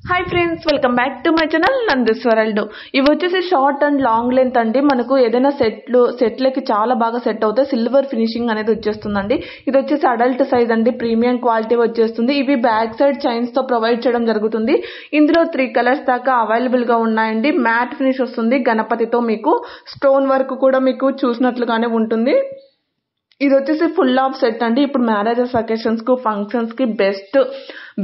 Hi friends, welcome back to my channel Nandi's world. ఇవి వచ్చేసి short and long length అండి. మనకు ఏదైనా సెట్లకి చాలా బాగా సెట్ అవుతాయి. సిల్వర్ ఫినిషింగ్ అనేది వచ్చేస్తుందండి. ఇది వచ్చేసి అడల్ట్ సైజ్ అండి, ప్రీమియం క్వాలిటీ వచ్చేస్తుంది. ఇవి బ్యాక్ సైడ్ చైన్స్ తో ప్రొవైడ్ చేయడం జరుగుతుంది. ఇందులో 3 కలర్స్ దాకా అవైలబుల్ గా ఉన్నాయండి. మ్యాట్ ఫినిష్ వస్తుంది. గణపతితో మీకు స్టోన్ వర్క్ కూడా మీకు చూసినట్లుగానే ఉంటుంది. ఇది వచ్చేసి ఫుల్ ఆఫ్ సెట్ అండి. ఇప్పుడు మ్యారేజెస్, అకేషన్స్ కు, ఫంక్షన్స్ కి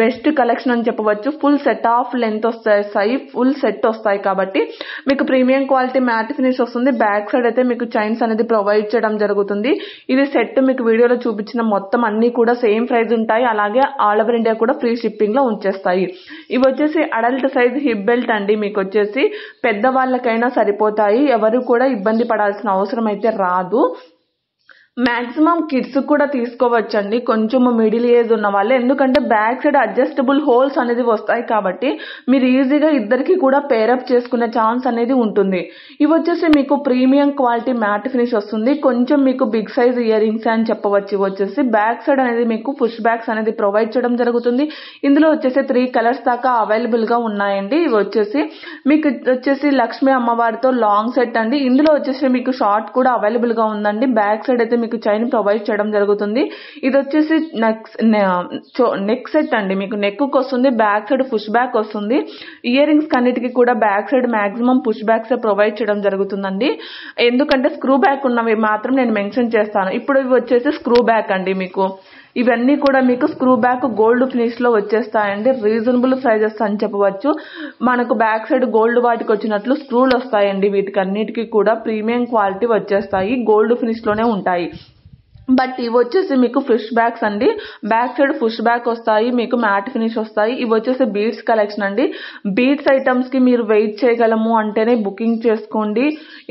బెస్ట్ కలెక్షన్ అని చెప్పవచ్చు. ఫుల్ సెట్ ఆఫ్ లెంత్ వస్తాయి, ఫుల్ సెట్ వస్తాయి కాబట్టి మీకు ప్రీమియం క్వాలిటీ మ్యాట్ ఫినిష్ వస్తుంది. బ్యాక్ సైడ్ అయితే మీకు చైన్స్ అనేది ప్రొవైడ్ చేయడం జరుగుతుంది. ఇది సెట్ మీకు వీడియోలో చూపించిన మొత్తం అన్ని కూడా సేమ్ ప్రైస్ ఉంటాయి. అలాగే ఆల్ ఓవర్ ఇండియా కూడా ఫ్రీ షిప్పింగ్ లో ఉంచేస్తాయి. ఇవి వచ్చేసి అడల్ట్ సైజ్ హిప్ బెల్ట్ అండి. మీకు వచ్చేసి పెద్దవాళ్ళకైనా సరిపోతాయి. ఎవరు కూడా ఇబ్బంది పడాల్సిన అవసరం అయితే రాదు. మాక్సిమం కిడ్స్ కూడా తీసుకోవచ్చండి, కొంచెం మిడిల్ ఏజ్ ఉన్న వాళ్ళు. ఎందుకంటే బ్యాక్ సైడ్ అడ్జస్టబుల్ హోల్స్ అనేది వస్తాయి కాబట్టి మీరు ఈజీగా ఇద్దరికి కూడా పేరప్ చేసుకునే ఛాన్స్ అనేది ఉంటుంది. ఇవి వచ్చేసి మీకు ప్రీమియం క్వాలిటీ మ్యాట్ ఫినిష్ వస్తుంది. కొంచెం మీకు బిగ్ సైజ్ ఇయర్ రింగ్స్ అని చెప్పవచ్చు. ఇవి వచ్చేసి బ్యాక్ సైడ్ అనేది మీకు పుష్ బ్యాక్స్ అనేది ప్రొవైడ్ చేయడం జరుగుతుంది. ఇందులో వచ్చేసి 3 కలర్స్ దాకా అవైలబుల్ గా ఉన్నాయండి. ఇవి వచ్చేసి మీకు వచ్చేసి లక్ష్మీ అమ్మవారితో లాంగ్ సెట్ అండి. ఇందులో వచ్చేసి మీకు షార్ట్ కూడా అవైలబుల్ గా ఉందండి. బ్యాక్ సైడ్ అయితే మీకు చైన్ ప్రొవైడ్ చేయడం జరుగుతుంది. ఇది వచ్చేసి నెక్ సెట్ అండి. మీకు నెక్ వస్తుంది, బ్యాక్ సైడ్ పుష్ బ్యాక్ వస్తుంది. ఇయర్ రింగ్స్ కన్నిటికి కూడా back side maximum push backs provide చేయడం జరుగుతుందండి. ఎందుకంటే స్క్రూ బ్యాక్ ఉన్నవి మాత్రం నేను మెన్షన్ చేస్తాను. ఇప్పుడు ఇవి వచ్చేసి స్క్రూ బ్యాక్ అండి. మీకు ఇవన్నీ కూడా మీకు స్క్రూ బ్యాక్ గోల్డ్ ఫినిష్ లో వచ్చేస్తాయండి. రీజనబుల్ ప్రైజెస్ అని చెప్పవచ్చు. మనకు బ్యాక్ సైడ్ గోల్డ్ వాటికి వచ్చినట్లు స్క్రూలు వస్తాయండి. వీటికి అన్నిటికీ కూడా ప్రీమియం క్వాలిటీ వచ్చేస్తాయి, గోల్డ్ ఫినిష్ లోనే ఉంటాయి. బట్ ఇవి వచ్చేసి మీకు ఫిష్ బ్యాగ్స్ అండి. బ్యాక్ సైడ్ ఫిష్ బ్యాక్ వస్తాయి, మీకు మ్యాట్ ఫినిష్ వస్తాయి. ఇవి వచ్చేసి బీడ్స్ కలెక్షన్ అండి. బీడ్స్ ఐటమ్స్ కి మీరు వెయిట్ చేయగలము అంటేనే బుకింగ్ చేసుకోండి.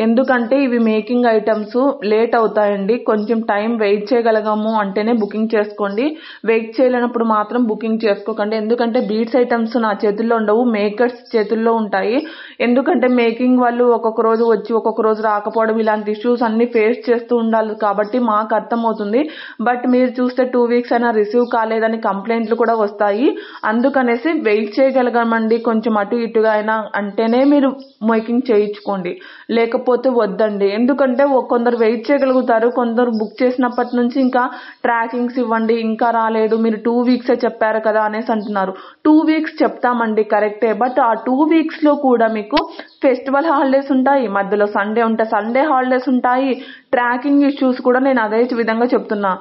ఎందుకంటే ఇవి మేకింగ్ ఐటమ్స్ లేట్ అవుతాయండి. కొంచెం టైం వెయిట్ చేయగలగము అంటేనే బుకింగ్ చేసుకోండి. వెయిట్ చేయలేనప్పుడు మాత్రం బుకింగ్ చేసుకోకండి. ఎందుకంటే బీడ్స్ ఐటమ్స్ నా చేతుల్లో ఉండవు, మేకర్స్ చేతుల్లో ఉంటాయి. ఎందుకంటే మేకింగ్ వాళ్ళు ఒక్కొక్క రోజు వచ్చి ఒక్కొక్క రోజు రాకపోవడం, ఇలాంటి ఇష్యూస్ అన్ని ఫేస్ చేస్తూ ఉండాలి కాబట్టి మాకు అర్థం అవుతుంది. బట్ మీరు చూస్తే 2 వీక్స్ అయినా రిసీవ్ కాలేదని కంప్లైంట్లు కూడా వస్తాయి. అందుకనేసి వెయిట్ చేయగలగమండి, కొంచెం అటు ఇటుగా అయినా అంటేనే మీరు మేకింగ్ చేయించుకోండి, లేకపోతే వద్దండి. ఎందుకంటే కొందరు వెయిట్ చేయగలుగుతారు, కొందరు బుక్ చేసినప్పటి నుంచి ఇంకా ట్రాకింగ్స్ ఇవ్వండి, ఇంకా రాలేదు, మీరు 2 వీక్సే చెప్పారు కదా అనేసి అంటున్నారు. 2 వీక్స్ చెప్తామండి కరెక్టే. బట్ ఆ 2 వీక్స్ లో కూడా మీకు ఫెస్టివల్ హాలిడేస్ ఉంటాయి, మధ్యలో సండే ఉంటే సండే హాలిడేస్ ఉంటాయి. ట్రాకింగ్ ఇష్యూస్ కూడా నేను అదే విధంగా చెప్తున్నా.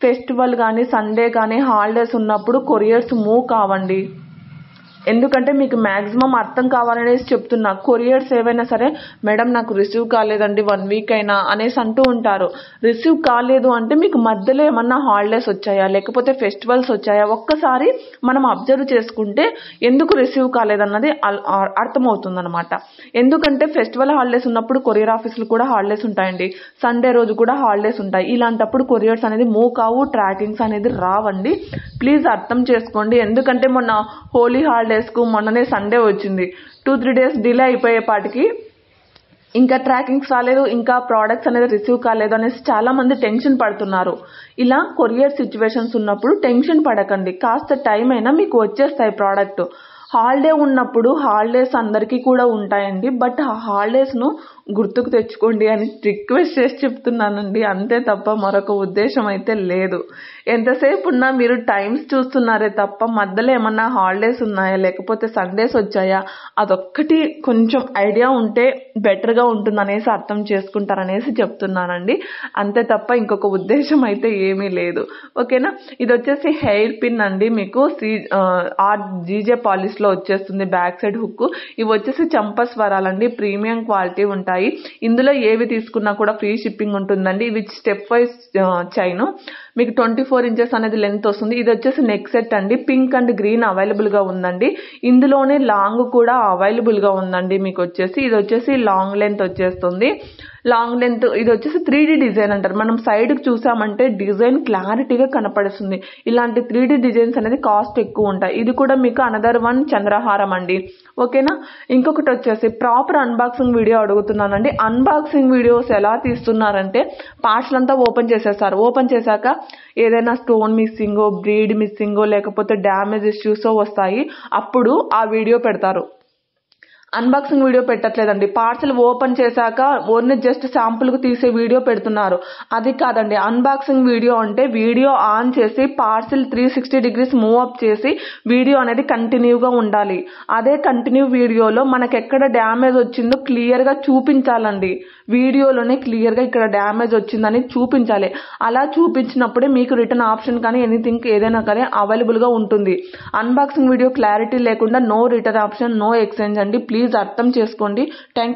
ఫెస్టివల్ కానీ సండే కానీ హాలిడేస్ ఉన్నప్పుడు కొరియర్స్ మూవ్ కావండి. ఎందుకంటే మీకు మాక్సిమం అర్థం కావాలనేసి చెప్తున్నా. కొరియర్స్ ఏవైనా సరే, మేడం నాకు రిసీవ్ కాలేదండి 1 వీక్ అయినా అనేసి అంటూ ఉంటారు. రిసీవ్ కాలేదు అంటే మీకు మధ్యలో ఏమన్నా హాలిడేస్ వచ్చాయా, లేకపోతే ఫెస్టివల్స్ వచ్చాయా, ఒక్కసారి మనం అబ్జర్వ్ చేసుకుంటే ఎందుకు రిసీవ్ కాలేదన్నది అర్థమవుతుంది అనమాట. ఎందుకంటే ఫెస్టివల్ హాలిడేస్ ఉన్నప్పుడు కొరియర్ ఆఫీసులు కూడా హాలిడేస్ ఉంటాయండి, సండే రోజు కూడా హాలిడేస్ ఉంటాయి. ఇలాంటప్పుడు కొరియర్స్ అనేది మూవ్ కావు, ట్రాకింగ్స్ అనేది రావండి. ప్లీజ్ అర్థం చేసుకోండి. ఎందుకంటే మొన్న హోలీ హాలిడేస్ కు మొన్ననే సండే వచ్చింది, 2-3 డేస్ డిలే అయిపోయేపాటికి ఇంకా ట్రాకింగ్స్ రాలేదు, ఇంకా ప్రోడక్ట్స్ అనేది రిసీవ్ కాలేదు అనేసి చాలా మంది టెన్షన్ పడుతున్నారు. ఇలా కొరియర్ సిచ్యువేషన్స్ ఉన్నప్పుడు టెన్షన్ పడకండి, కాస్త టైం అయినా మీకు వచ్చేస్తాయి ప్రోడక్ట్. హాలిడే ఉన్నప్పుడు హాలిడేస్ అందరికీ కూడా ఉంటాయండి. బట్ ఆ హాలిడేస్ ను గుర్తుకు తెచ్చుకోండి అని రిక్వెస్ట్ చేసి చెప్తున్నానండి, అంతే తప్ప మరొక ఉద్దేశం అయితే లేదు. ఎంతసేపు ఉన్నా మీరు టైమ్స్ చూస్తున్నారే తప్ప మధ్యలో ఏమన్నా హాలిడేస్ ఉన్నాయా, లేకపోతే సండేస్ వచ్చాయా, అదొక్కటి కొంచెం ఐడియా ఉంటే బెటర్ గా ఉంటుంది అనేసి అర్థం చేసుకుంటారనేసి చెప్తున్నానండి. అంతే తప్ప ఇంకొక ఉద్దేశం అయితే ఏమీ లేదు. ఓకేనా. ఇది వచ్చేసి హెయిర్ పిన్ అండి. మీకు జీజే పాలిష్ లో వచ్చేస్తుంది బ్యాక్ సైడ్ హుక్. ఇవి వచ్చేసి చంపస్వరాలండి, ప్రీమియం క్వాలిటీ ఉంటాయి. ఇందులో ఏవి తీసుకున్నా కూడా ఫ్రీ షిప్పింగ్ ఉంటుందండి. ఇవి స్టెప్ వైజ్ చైన్, మీకు 24 ఇంచెస్ అనేది లెంత్ వస్తుంది. ఇది వచ్చేసి నెక్ సెట్ అండి. పింక్ అండ్ గ్రీన్ అవైలబుల్ గా ఉందండి. ఇందులోనే లాంగ్ కూడా అవైలబుల్ గా ఉందండి. మీకు వచ్చేసి ఇది వచ్చేసి లాంగ్ లెంత్ వచ్చేస్తుంది. లాంగ్ లెంత్ ఇది వచ్చేసి 3D డిజైన్ అంటారు. మనం సైడ్ కి చూసామంటే డిజైన్ క్లారిటీగా కనపడుతుంది. ఇలాంటి 3D డిజైన్స్ అనేది కాస్ట్ ఎక్కువ ఉంటాయి. ఇది కూడా మీకు అనదర్ వన్ చంద్రహారం అండి. ఓకేనా. ఇంకొకటి వచ్చేసి ప్రాపర్ అన్బాక్సింగ్ వీడియో అడుగుతున్నానండి. అన్బాక్సింగ్ వీడియోస్ ఎలా తీస్తున్నారంటే పార్ట్స్ అంతా ఓపెన్ చేసేస్తారు, ఓపెన్ చేశాక ఏదైనా స్టోన్ మిస్సింగో, బ్రీడ్ మిస్సింగో, లేకపోతే డ్యామేజ్ ఇష్యూస్ వస్తాయి. అప్పుడు ఆ వీడియో పెడతారు. అన్బాక్సింగ్ వీడియో పెట్టట్లేదండి. పార్సల్ ఓపెన్ చేశాక ఓన్లీ జస్ట్ శాంపుల్కి తీసే వీడియో పెడుతున్నారు. అది కాదండి, అన్బాక్సింగ్ వీడియో అంటే వీడియో ఆన్ చేసి పార్సల్ 360 degrees మూవ్ అప్ చేసి వీడియో అనేది కంటిన్యూగా ఉండాలి. అదే కంటిన్యూ వీడియోలో మనకి ఎక్కడ డ్యామేజ్ వచ్చిందో క్లియర్గా చూపించాలండి. వీడియోలోనే క్లియర్గా ఇక్కడ డ్యామేజ్ వచ్చిందని చూపించాలి. అలా చూపించినప్పుడే మీకు రిటర్న్ ఆప్షన్ కానీ ఎనీథింగ్ ఏదైనా కానీ అవైలబుల్గా ఉంటుంది. అన్బాక్సింగ్ వీడియో క్లారిటీ లేకుండా no return option, no exchange అండి. ప్లీజ్ అర్థం చేసుకోండి. Thank you.